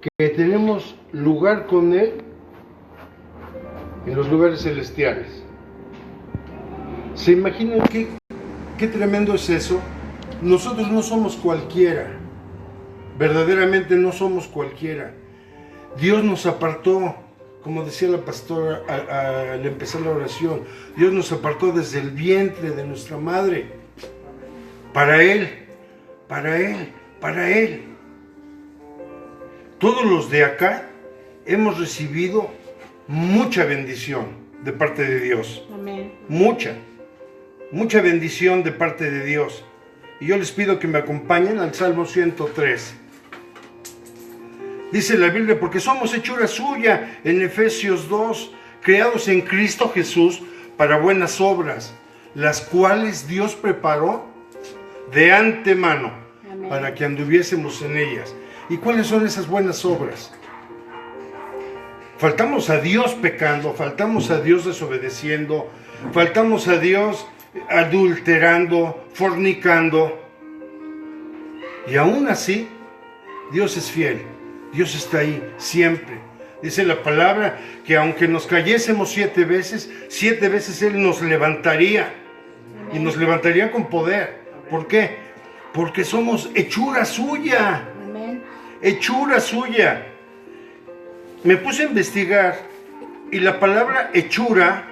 que tenemos lugar con Él en los lugares celestiales. ¿Se imaginan qué tremendo es eso? Nosotros no somos cualquiera, verdaderamente no somos cualquiera. Dios nos apartó, como decía la pastora al empezar la oración, Dios nos apartó desde el vientre de nuestra madre, para Él, para Él, para Él. Todos los de acá hemos recibido mucha bendición de parte de Dios. Amén. Mucha bendición de parte de Dios. Y yo les pido que me acompañen al Salmo 103. Dice la Biblia, porque somos hechura suya, en Efesios 2, creados en Cristo Jesús para buenas obras, las cuales Dios preparó de antemano. Amén. Para que anduviésemos en ellas. ¿Y cuáles son esas buenas obras? Faltamos a Dios pecando, faltamos a Dios desobedeciendo, faltamos a Dios adulterando, fornicando. Y aún así, Dios es fiel, Dios está ahí siempre. Dice la palabra que aunque nos cayésemos 7 veces Él nos levantaría. Y nos levantaría con poder. ¿Por qué? Porque somos hechura suya. Amén. Hechura suya. Me puse a investigar y la palabra hechura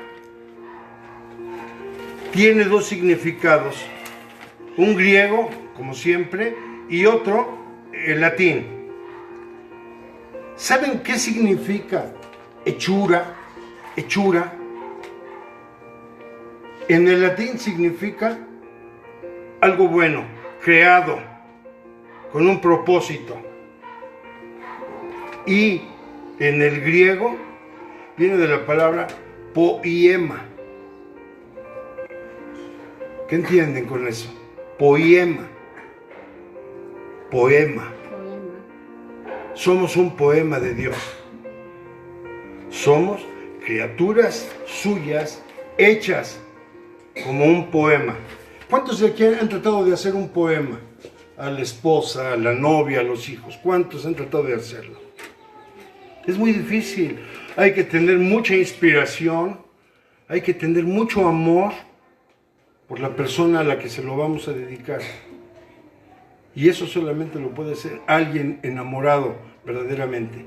tiene 2 significados. Un griego, como siempre, y otro, el latín. ¿Saben qué significa hechura? Hechura. En el latín significa algo bueno, creado, con un propósito. Y en el griego viene de la palabra poiema. ¿Qué entienden con eso? Poema. Poema. Somos un poema de Dios. Somos criaturas suyas hechas como un poema. ¿Cuántos de aquí han tratado de hacer un poema? A la esposa, a la novia, a los hijos. ¿Cuántos han tratado de hacerlo? Es muy difícil. Hay que tener mucha inspiración. Hay que tener mucho amor por la persona a la que se lo vamos a dedicar. Y eso solamente lo puede hacer alguien enamorado verdaderamente.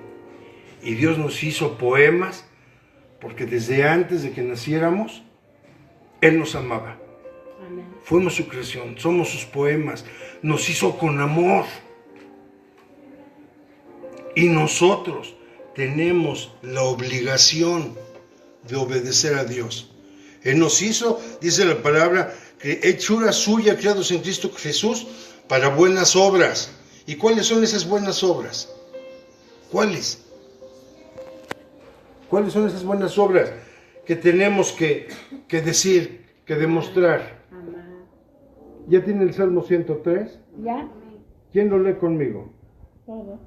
Y Dios nos hizo poemas porque desde antes de que naciéramos, Él nos amaba. Amén. Fuimos su creación, somos sus poemas. Nos hizo con amor. Y nosotros tenemos la obligación de obedecer a Dios. Él nos hizo, dice la palabra, que hechura suya, creados en Cristo Jesús, para buenas obras. ¿Y cuáles son esas buenas obras? ¿Cuáles? ¿Cuáles son esas buenas obras que tenemos que decir, que demostrar? Amén. ¿Ya tiene el Salmo 103? ¿Ya? ¿Quién lo lee conmigo? Todo.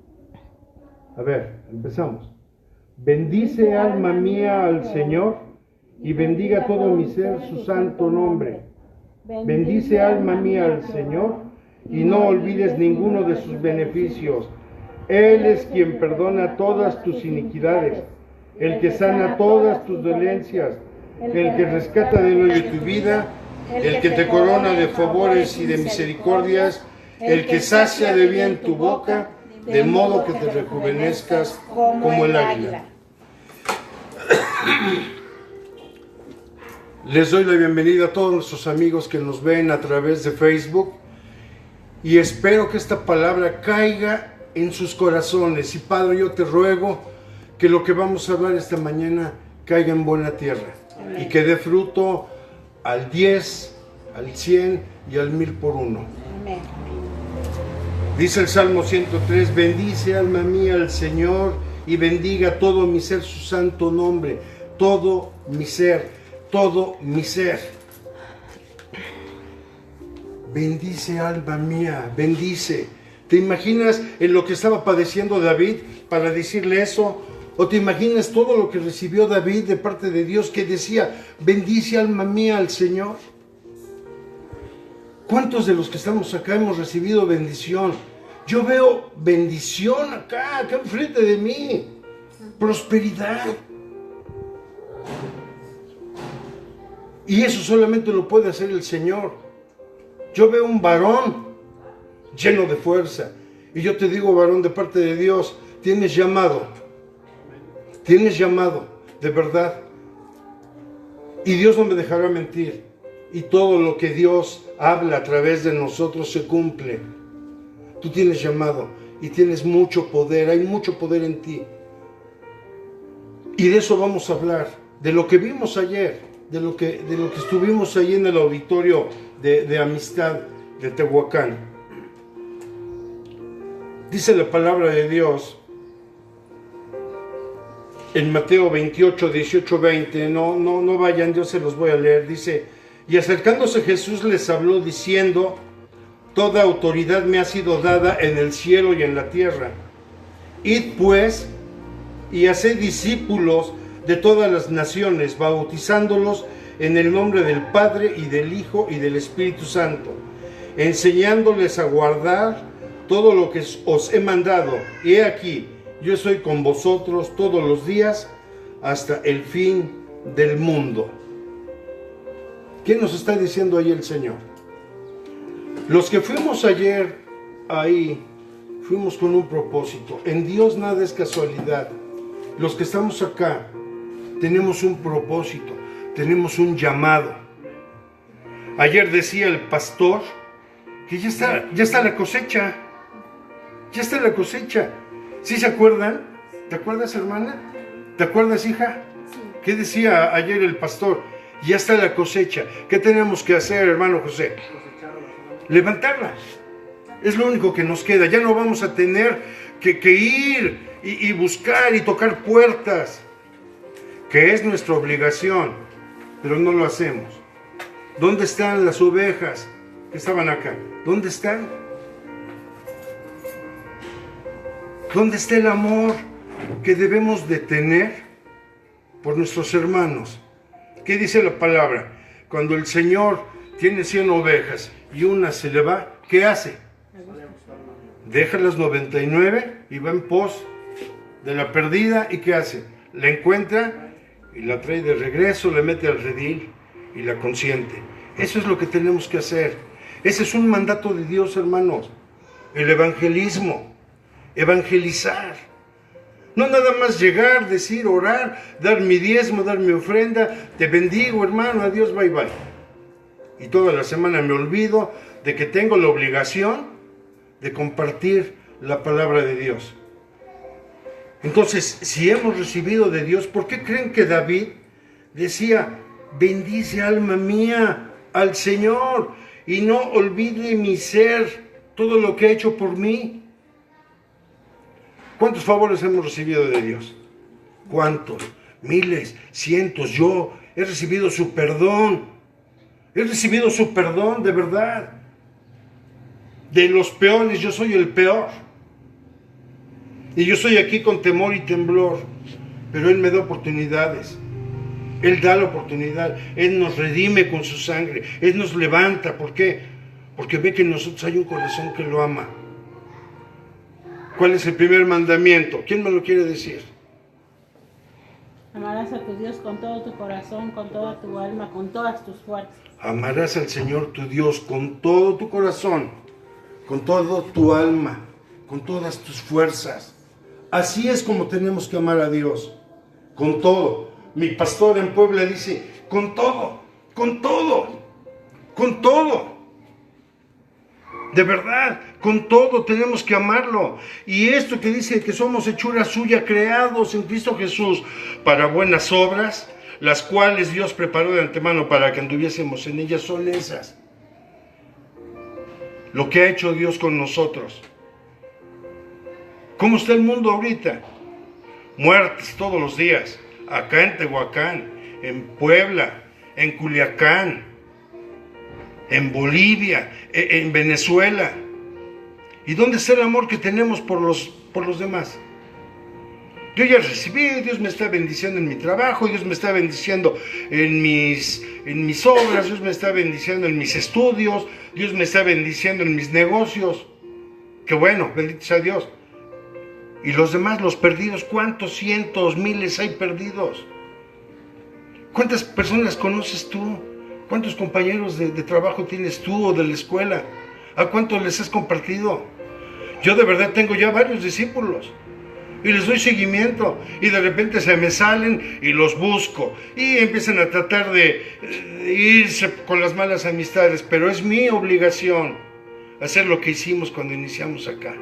A ver, empezamos. Bendice alma mía al Señor y bendiga todo mi ser su santo nombre. Bendice alma mía al Señor y no olvides ninguno de sus beneficios. Él es quien perdona todas tus iniquidades, el que sana todas tus dolencias, el que rescata del hoyo de tu vida, el que te corona de favores y de misericordias, el que sacia de bien tu boca, de modo que te rejuvenezcas como el águila. Les doy la bienvenida a todos nuestros amigos que nos ven a través de Facebook y espero que esta palabra caiga en sus corazones. Y Padre, yo te ruego que lo que vamos a hablar esta mañana caiga en buena tierra. Amén. Y que dé fruto al 10, al 100 y al 1000 por uno. Amén. Dice el Salmo 103, bendice alma mía al Señor y bendiga todo mi ser su santo nombre. Todo mi ser, todo mi ser. Bendice alma mía, bendice. ¿Te imaginas en lo que estaba padeciendo David para decirle eso? ¿O te imaginas todo lo que recibió David de parte de Dios que decía, bendice alma mía al Señor? ¿Cuántos de los que estamos acá hemos recibido bendición? Yo veo bendición acá enfrente de mí. Prosperidad. Y eso solamente lo puede hacer el Señor. Yo veo un varón lleno de fuerza. Y yo te digo, varón, de parte de Dios, tienes llamado. Tienes llamado, de verdad. Y Dios no me dejará mentir. Y todo lo que Dios habla a través de nosotros se cumple. Tú tienes llamado y tienes mucho poder. Hay mucho poder en ti. Y de eso vamos a hablar. De lo que vimos ayer. De lo que estuvimos ahí en el auditorio de amistad de Tehuacán. Dice la palabra de Dios en Mateo 28, 18, 20, no vayan, yo se los voy a leer. Dice: y acercándose Jesús les habló diciendo: toda autoridad me ha sido dada en el cielo y en la tierra. Id pues y haced discípulos de todas las naciones, bautizándolos en el nombre del Padre y del Hijo y del Espíritu Santo, enseñándoles a guardar todo lo que os he mandado. Y he aquí, yo estoy con vosotros todos los días hasta el fin del mundo. ¿Qué nos está diciendo ahí el Señor? Los que fuimos ayer ahí, fuimos con un propósito. En Dios nada es casualidad. Los que estamos acá tenemos un propósito, tenemos un llamado. Ayer decía el pastor que ya está la cosecha. Ya está la cosecha. ¿Sí se acuerdan? ¿Te acuerdas, hermana? ¿Te acuerdas, hija? Sí. ¿Qué decía ayer el pastor? Ya está la cosecha. ¿Qué tenemos que hacer, hermano José? Levantarla. Es lo único que nos queda. Ya no vamos a tener que ir y buscar y tocar puertas, que es nuestra obligación, pero no lo hacemos. ¿Dónde están las ovejas que estaban acá? ¿Dónde están? ¿Dónde está el amor que debemos de tener por nuestros hermanos? ¿Qué dice la palabra? Cuando el Señor tiene 100 ovejas y una se le va, ¿qué hace? Deja las 99 y va en pos de la perdida. ¿Y qué hace? La encuentra y la trae de regreso, la mete al redil y la consiente. Eso es lo que tenemos que hacer. Ese es un mandato de Dios, hermanos. El evangelismo. Evangelizar. No nada más llegar, decir, orar, dar mi diezmo, dar mi ofrenda, te bendigo, hermano, adiós, bye bye. Y toda la semana me olvido de que tengo la obligación de compartir la palabra de Dios. Entonces, si hemos recibido de Dios, ¿por qué creen que David decía: bendice alma mía al Señor y no olvide mi ser, todo lo que ha hecho por mí? ¿Cuántos favores hemos recibido de Dios? ¿Cuántos? Miles, cientos. Yo he recibido su perdón. He recibido su perdón, de verdad. De los peores, yo soy el peor. Y yo estoy aquí con temor y temblor. Pero Él me da oportunidades. Él da la oportunidad. Él nos redime con su sangre. Él nos levanta. ¿Por qué? Porque ve que en nosotros hay un corazón que lo ama. ¿Cuál es el primer mandamiento? ¿Quién me lo quiere decir? Amarás a tu Dios con todo tu corazón, con toda tu alma, con todas tus fuerzas. Amarás al Señor tu Dios con todo tu corazón, con todo tu alma, con todas tus fuerzas. Así es como tenemos que amar a Dios, con todo. Mi pastor en Puebla dice: con todo, con todo, con todo. De verdad, con todo tenemos que amarlo. Y esto que dice que somos hechura suya, creados en Cristo Jesús para buenas obras, las cuales Dios preparó de antemano para que anduviésemos en ellas, son esas. Lo que ha hecho Dios con nosotros. ¿Cómo está el mundo ahorita? Muertes todos los días. Acá en Tehuacán, en Puebla, en Culiacán, en Bolivia, en Venezuela. ¿Y dónde está el amor que tenemos por los demás? Yo ya recibí, Dios me está bendiciendo en mi trabajo, Dios me está bendiciendo en mis obras, Dios me está bendiciendo en mis estudios, Dios me está bendiciendo en mis negocios. Qué bueno, bendito sea Dios. Y los demás, los perdidos, ¿cuántos cientos, miles hay perdidos? ¿Cuántas personas conoces tú? ¿Cuántos compañeros de trabajo tienes tú o de la escuela? ¿A cuántos les has compartido? Yo de verdad tengo ya varios discípulos y les doy seguimiento y de repente se me salen y los busco y empiezan a tratar de irse con las malas amistades, pero es mi obligación hacer lo que hicimos cuando iniciamos acá.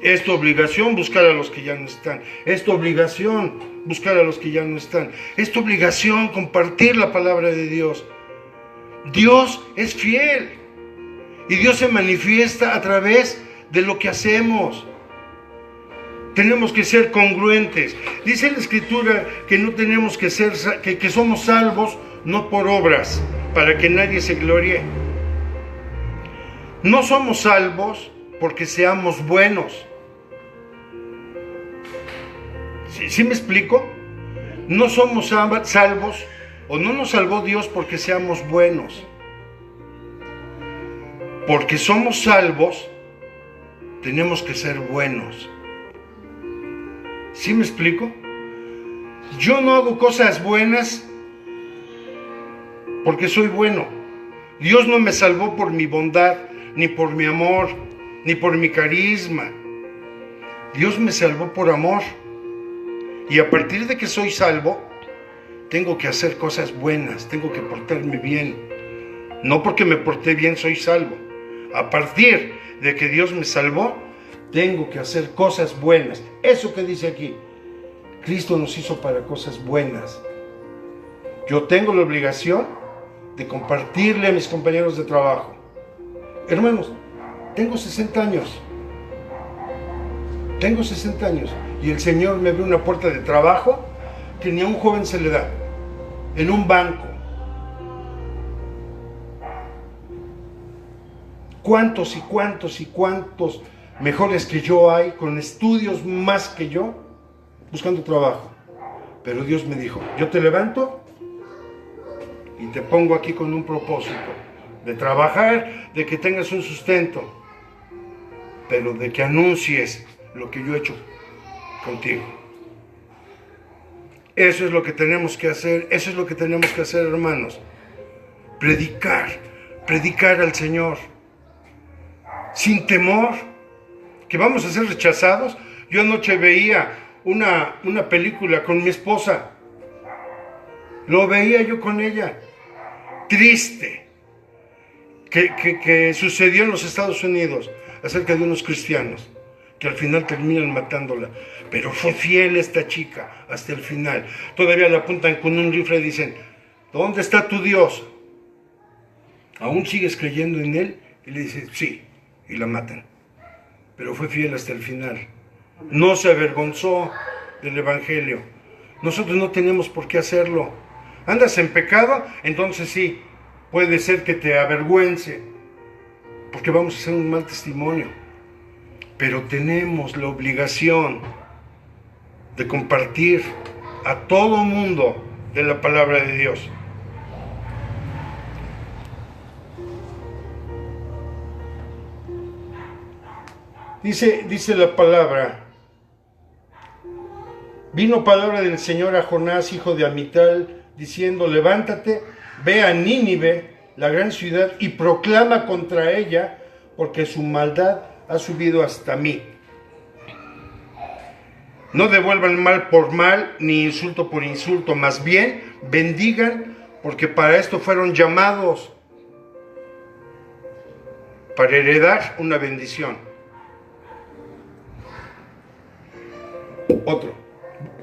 Es tu obligación buscar a los que ya no están. Es tu obligación buscar a los que ya no están. Es tu obligación compartir la palabra de Dios. Dios es fiel. Y Dios se manifiesta a través de lo que hacemos. Tenemos que ser congruentes. Dice la Escritura que no tenemos que ser, que somos salvos no por obras, para que nadie se gloríe. No somos salvos porque seamos buenos. ¿Sí me explico? No somos salvos o no nos salvó Dios porque seamos buenos. Porque somos salvos, tenemos que ser buenos. ¿Sí me explico? Yo no hago cosas buenas porque soy bueno. Dios no me salvó por mi bondad, ni por mi amor, ni por mi carisma. Dios me salvó por amor. Y a partir de que soy salvo, tengo que hacer cosas buenas, tengo que portarme bien. No porque me porté bien soy salvo. A partir de que Dios me salvó, tengo que hacer cosas buenas. Eso que dice aquí, Cristo nos hizo para cosas buenas. Yo tengo la obligación de compartirle a mis compañeros de trabajo. Hermanos, tengo 60 años. Tengo 60 años y el Señor me abrió una puerta de trabajo que ni a un joven se le da, en un banco. ¿Cuántos y cuántos y cuántos mejores que yo hay, con estudios más que yo, buscando trabajo? Pero Dios me dijo, yo te levanto y te pongo aquí con un propósito de trabajar, de que tengas un sustento, pero de que anuncies lo que yo he hecho contigo. Eso es lo que tenemos que hacer, eso es lo que tenemos que hacer, hermanos. Predicar al Señor, sin temor, que vamos a ser rechazados. Yo anoche veía una película con mi esposa, lo veía yo con ella, triste, que sucedió en los Estados Unidos, acerca de unos cristianos, que al final terminan matándola. Pero fue fiel esta chica hasta el final. Todavía la apuntan con un rifle y dicen, ¿dónde está tu Dios? ¿Aún sigues creyendo en Él? Y le dicen, sí, y la matan. Pero fue fiel hasta el final. No se avergonzó del Evangelio. Nosotros no tenemos por qué hacerlo. ¿Andas en pecado? Entonces sí, puede ser que te avergüence, porque vamos a hacer un mal testimonio. Pero tenemos la obligación de compartir a todo mundo de la palabra de Dios. Dice la palabra, vino palabra del Señor a Jonás, hijo de Amital, diciendo, levántate, ve a Nínive, la gran ciudad, y proclama contra ella, porque su maldad ha subido hasta mí. No devuelvan mal por mal, ni insulto por insulto, más bien bendigan, porque para esto fueron llamados, para heredar una bendición. Otro,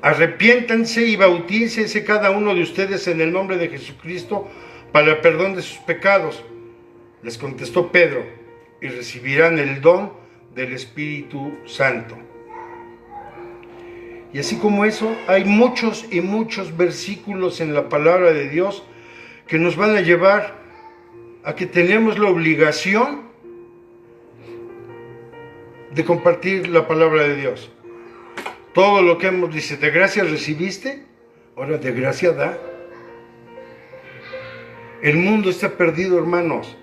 arrepiéntanse y bautícense cada uno de ustedes en el nombre de Jesucristo para el perdón de sus pecados. Les contestó Pedro, y recibirán el don del Espíritu Santo. Y así como eso, hay muchos y muchos versículos en la palabra de Dios que nos van a llevar a que tenemos la obligación de compartir la palabra de Dios. Todo lo que hemos dice, de gracia recibiste, ahora de gracia da. El mundo está perdido, hermanos.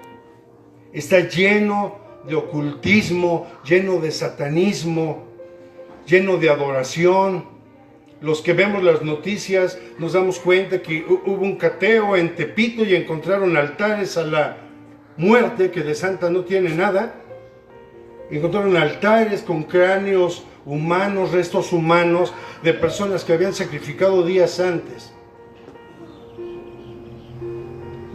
Está lleno de ocultismo, lleno de satanismo, lleno de adoración. Los que vemos las noticias nos damos cuenta que hubo un cateo en Tepito y encontraron altares a la muerte, que de santa no tiene nada. Encontraron altares con cráneos humanos, restos humanos de personas que habían sacrificado días antes.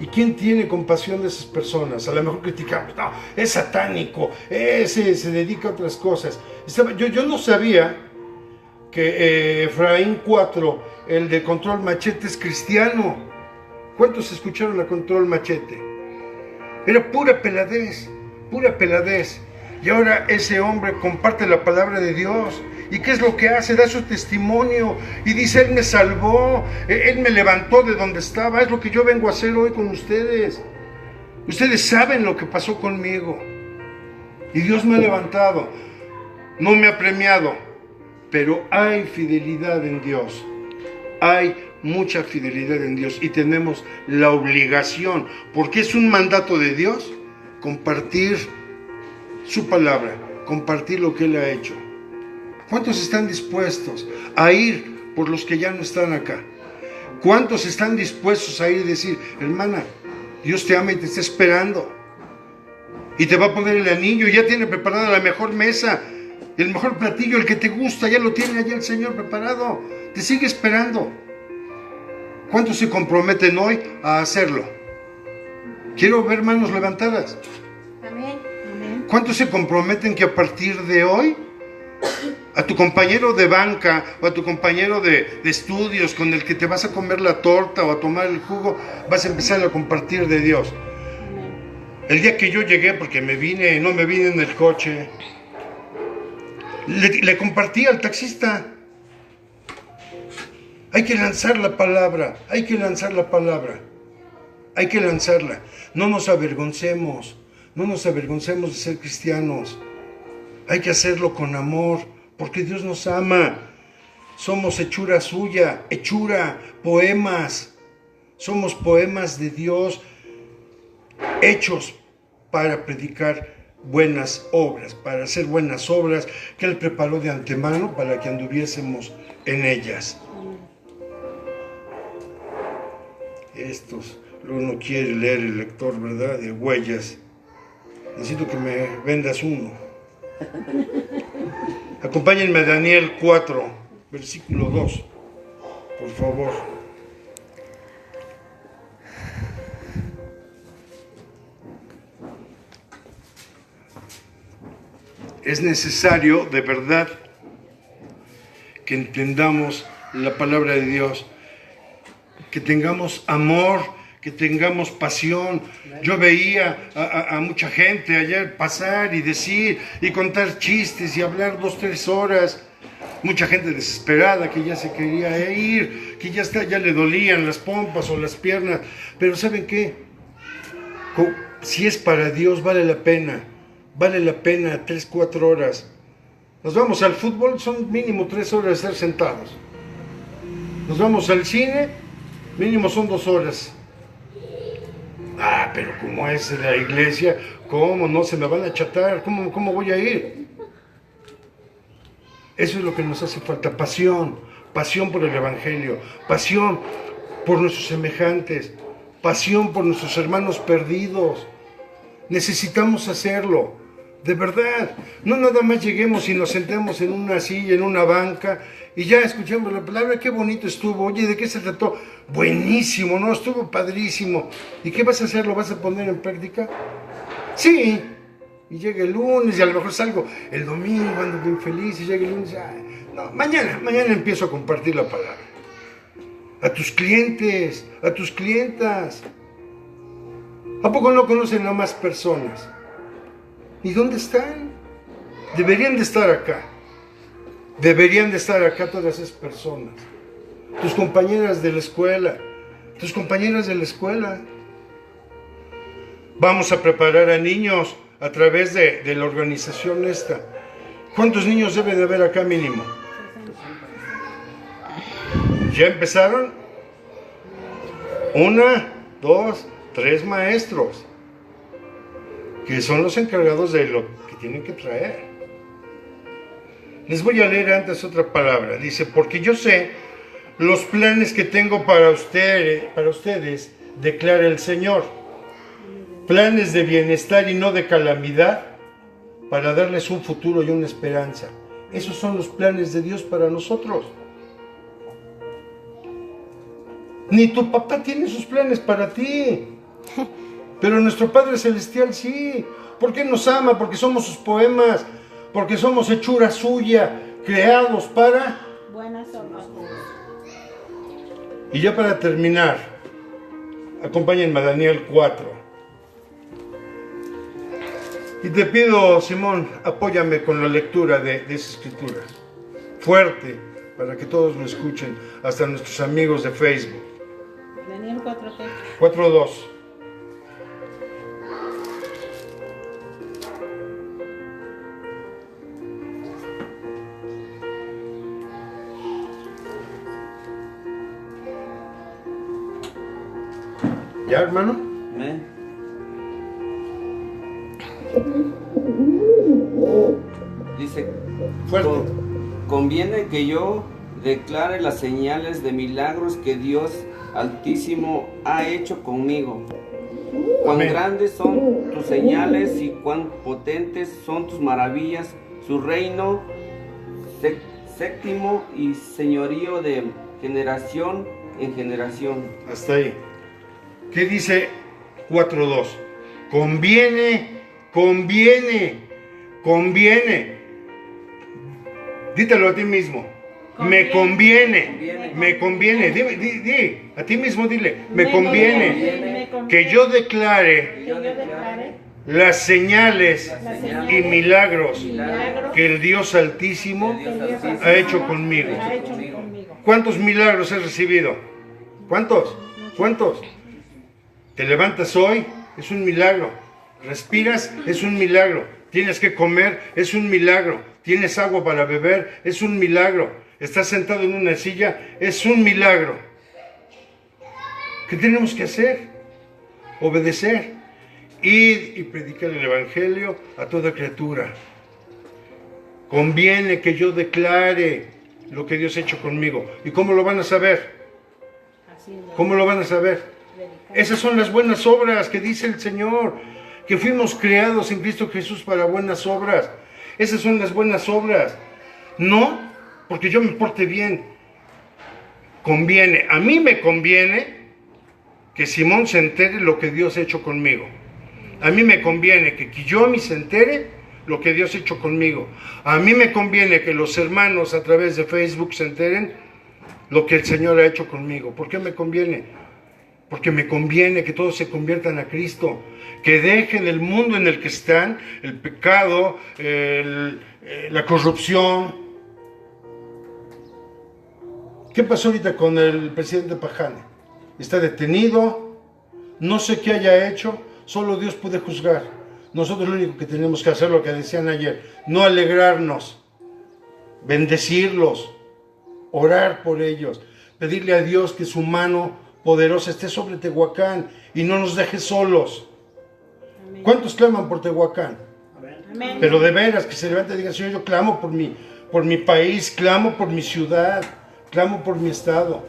¿Y quién tiene compasión de esas personas? A lo mejor criticamos, no, es satánico, ese se dedica a otras cosas. Yo no sabía que Efraín 4, el de Control Machete, es cristiano. ¿Cuántos escucharon a Control Machete? Era pura peladez, pura peladez. Y ahora ese hombre comparte la palabra de Dios. ¿Y qué es lo que hace? Da su testimonio y dice: Él me salvó, Él me levantó de donde estaba. Es lo que yo vengo a hacer hoy con ustedes. Ustedes saben lo que pasó conmigo. Y Dios me ha levantado. No me ha premiado, pero hay fidelidad en Dios. Hay mucha fidelidad en Dios y tenemos la obligación, porque es un mandato de Dios, compartir su palabra, compartir lo que Él ha hecho. ¿Cuántos están dispuestos a ir por los que ya no están acá? ¿Cuántos están dispuestos a ir y decir: hermana, Dios te ama y te está esperando, y te va a poner el anillo, y ya tiene preparada la mejor mesa, el mejor platillo, el que te gusta, ya lo tiene allá el Señor preparado, te sigue esperando? ¿Cuántos se comprometen hoy a hacerlo? Quiero ver manos levantadas. Amén. Amén. ¿Cuántos se comprometen que a partir de hoy a tu compañero de banca o a tu compañero de estudios con el que te vas a comer la torta o a tomar el jugo, vas a empezar a compartir de Dios? El día que yo llegué, porque no me vine en el coche, le compartí al taxista. Hay que lanzar la palabra, hay que lanzar la palabra, hay que lanzarla. No nos avergoncemos de ser cristianos. Hay que hacerlo con amor, porque Dios nos ama. Somos hechura suya, poemas. Somos poemas de Dios, hechos para predicar buenas obras, para hacer buenas obras que Él preparó de antemano para que anduviésemos en ellas. Luego no quiere leer el lector, ¿verdad? De huellas. Necesito que me vendas uno. Acompáñenme a Daniel 4, versículo 2, por favor. Es necesario, de verdad, que entendamos la palabra de Dios, que tengamos amor, que tengamos pasión. Yo veía a mucha gente ayer pasar y decir y contar chistes y hablar 2-3 horas. Mucha gente desesperada que ya se quería ir, que ya le dolían las pompas o las piernas. Pero ¿saben qué? Si es para Dios, vale la pena 3-4 horas. Nos vamos al fútbol, son mínimo 3 horas de estar sentados. Nos vamos al cine, mínimo son 2 horas. Pero como es la iglesia, ¿cómo no se me van a achatar? ¿Cómo voy a ir? Eso es lo que nos hace falta: pasión por el evangelio, pasión por nuestros semejantes, pasión por nuestros hermanos perdidos. Necesitamos hacerlo, de verdad. No nada más lleguemos y nos sentemos en una silla, en una banca, y ya escuchamos la palabra. Qué bonito estuvo. Oye, ¿de qué se trató? Buenísimo, ¿no? Estuvo padrísimo. ¿Y qué vas a hacer? ¿Lo vas a poner en práctica? Sí. Y llega el lunes y a lo mejor salgo el domingo, ando bien feliz, y llega el lunes. No, mañana empiezo a compartir la palabra. A tus clientes, a tus clientas. ¿A poco no conocen a más personas? ¿Y dónde están? Deberían de estar acá. Deberían de estar acá todas esas personas. Tus compañeras de la escuela. Tus compañeras de la escuela. Vamos a preparar a niños a través de la organización esta. ¿Cuántos niños debe de haber acá mínimo? ¿Ya empezaron? 1, 2, 3 maestros. que son los encargados de lo que tienen que traer. Les voy a leer antes otra palabra. Dice, porque yo sé los planes que tengo para ustedes, declara el Señor. Planes de bienestar y no de calamidad, para darles un futuro y una esperanza. Esos son los planes de Dios para nosotros. Ni tu papá tiene sus planes para ti. Pero nuestro Padre Celestial sí. ¿Por qué nos ama? Porque somos sus poemas. Porque somos hechura suya, creados para... buenas obras. Y ya para terminar, acompáñenme a Daniel 4. Y te pido, Simón, apóyame con la lectura de esa escritura. Fuerte, para que todos lo escuchen, hasta nuestros amigos de Facebook. Daniel 4, 4:2. ¿Ya, hermano? Amén. Dice, Fuerte. Conviene que yo declare las señales de milagros que Dios Altísimo ha hecho conmigo. Cuán Amén. grandes son tus señales y cuán potentes son tus maravillas, su reino séptimo y señorío de generación en generación. Hasta ahí. ¿Qué dice 4:2? Conviene. Dítelo a ti mismo. Me conviene. Di, a ti mismo dile. Me conviene que yo declare las señales y milagros que el Dios Altísimo ha hecho conmigo. ¿Cuántos milagros he recibido? ¿Cuántos? Te levantas hoy, es un milagro. Respiras, es un milagro. Tienes que comer, es un milagro. Tienes agua para beber, es un milagro. Estás sentado en una silla, es un milagro. ¿Qué tenemos que hacer? Obedecer. Ir y predicar el Evangelio a toda criatura. Conviene que yo declare lo que Dios ha hecho conmigo. ¿Y cómo lo van a saber? ¿Cómo lo van a saber? Esas son las buenas obras que dice el Señor, que fuimos creados en Cristo Jesús para buenas obras. Esas son las buenas obras. No porque yo me porte bien. Conviene, a mí me conviene que Simón se entere lo que Dios ha hecho conmigo. A mí me conviene que Kiyomi se entere lo que Dios ha hecho conmigo. A mí me conviene que los hermanos a través de Facebook se enteren lo que el Señor ha hecho conmigo. ¿Por qué me conviene? Porque me conviene que todos se conviertan a Cristo, que dejen el mundo en el que están, el pecado, la corrupción. ¿Qué pasó ahorita con el presidente Pajane? Está detenido, no sé qué haya hecho, solo Dios puede juzgar. Nosotros lo único que tenemos que hacer, lo que decían ayer, no alegrarnos, bendecirlos, orar por ellos, pedirle a Dios que su mano poderosa esté sobre Tehuacán y no nos deje solos. Amén. ¿Cuántos claman por Tehuacán? Amén. Pero de veras, que se levante y diga, Señor, yo clamo por mi país, clamo por mi ciudad, clamo por mi estado.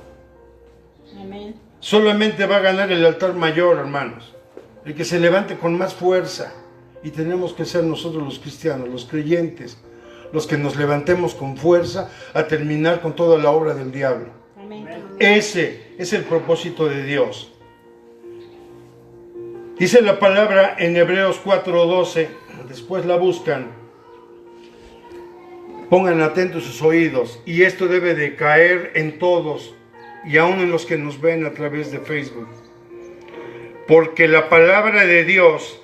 Amén. Solamente va a ganar el altar mayor, hermanos, el que se levante con más fuerza. Y tenemos que ser nosotros los cristianos, los creyentes, los que nos levantemos con fuerza a terminar con toda la obra del diablo. Amén. Ese es el propósito de Dios. Dice la palabra en Hebreos 4:12, después la buscan. Pongan atentos sus oídos, y esto debe de caer en todos, y aún en los que nos ven a través de Facebook. Porque la palabra de Dios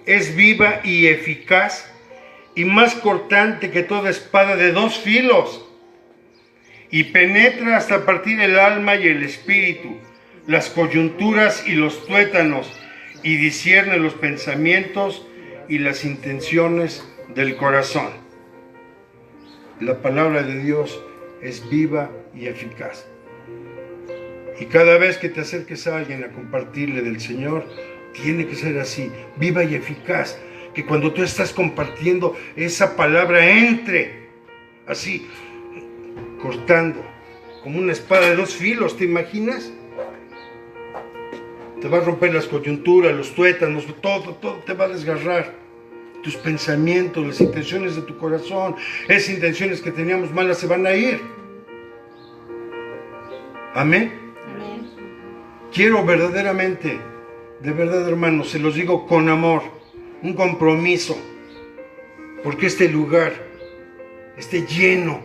es viva y eficaz, y más cortante que toda espada de dos filos, y penetra hasta partir el alma y el espíritu, las coyunturas y los tuétanos, y discierne los pensamientos y las intenciones del corazón. La palabra de Dios es viva y eficaz. Y cada vez que te acerques a alguien a compartirle del Señor, Tiene que ser así, viva y eficaz. Que cuando tú estás compartiendo, esa palabra entre, así, cortando, como una espada de dos filos, ¿te imaginas? Te va a romper las coyunturas, los tuétanos, todo te va a desgarrar. Tus pensamientos, las intenciones de tu corazón, esas intenciones que teníamos malas se van a ir. Amén. Amén. Quiero verdaderamente, de verdad, hermanos, se los digo con amor, un compromiso, porque este lugar esté lleno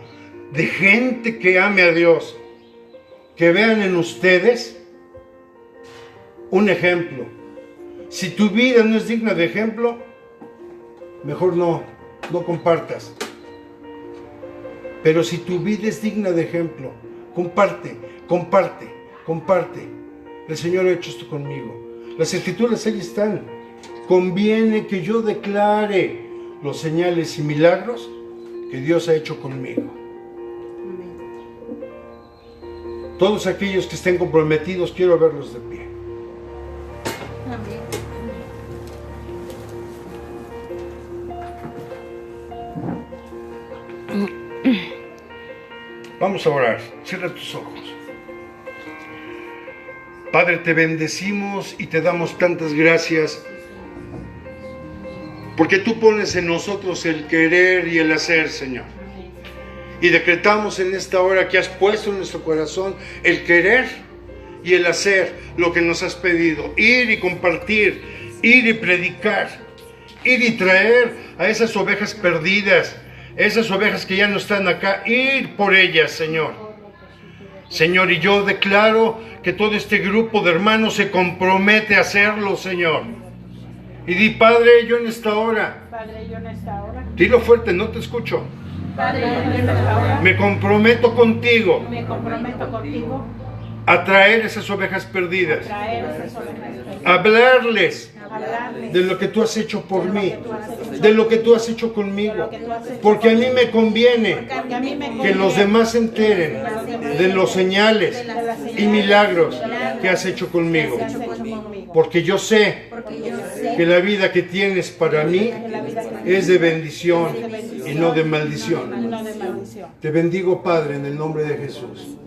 de gente que ame a Dios, que vean en ustedes un ejemplo. Si tu vida no es digna de ejemplo, mejor no compartas. Pero si tu vida es digna de ejemplo, comparte. El Señor ha hecho esto conmigo. Las escrituras ahí están. Conviene que yo declare los señales y milagros que Dios ha hecho conmigo. Todos aquellos que estén comprometidos, quiero verlos de pie. Amén. Vamos a orar. Cierra tus ojos. Padre, te bendecimos y te damos tantas gracias porque tú pones en nosotros el querer y el hacer, Señor. Y decretamos en esta hora que has puesto en nuestro corazón el querer y el hacer lo que nos has pedido. Ir y compartir, ir y predicar, ir y traer a esas ovejas perdidas, esas ovejas que ya no están acá, ir por ellas, Señor. Señor, y yo declaro que todo este grupo de hermanos se compromete a hacerlo, Señor. Y di, Padre, yo en esta hora. Padre, yo en esta hora. Dilo fuerte, no te escucho. Padre, yo en esta hora. Me comprometo contigo Me comprometo contigo. a traer esas ovejas perdidas. Traer esas ovejas perdidas. Hablarles Hablarles de lo que tú has hecho por de lo mí, que tú has hecho. de lo que tú has hecho conmigo, porque a mí me conviene Porque a mí me que conviene los demás se enteren de los señales y milagros que has hecho conmigo, que has hecho conmigo. porque yo sé que la vida que tienes para mí es de bendición y no de maldición. No de maldición. Te bendigo, Padre, en el nombre de Jesús.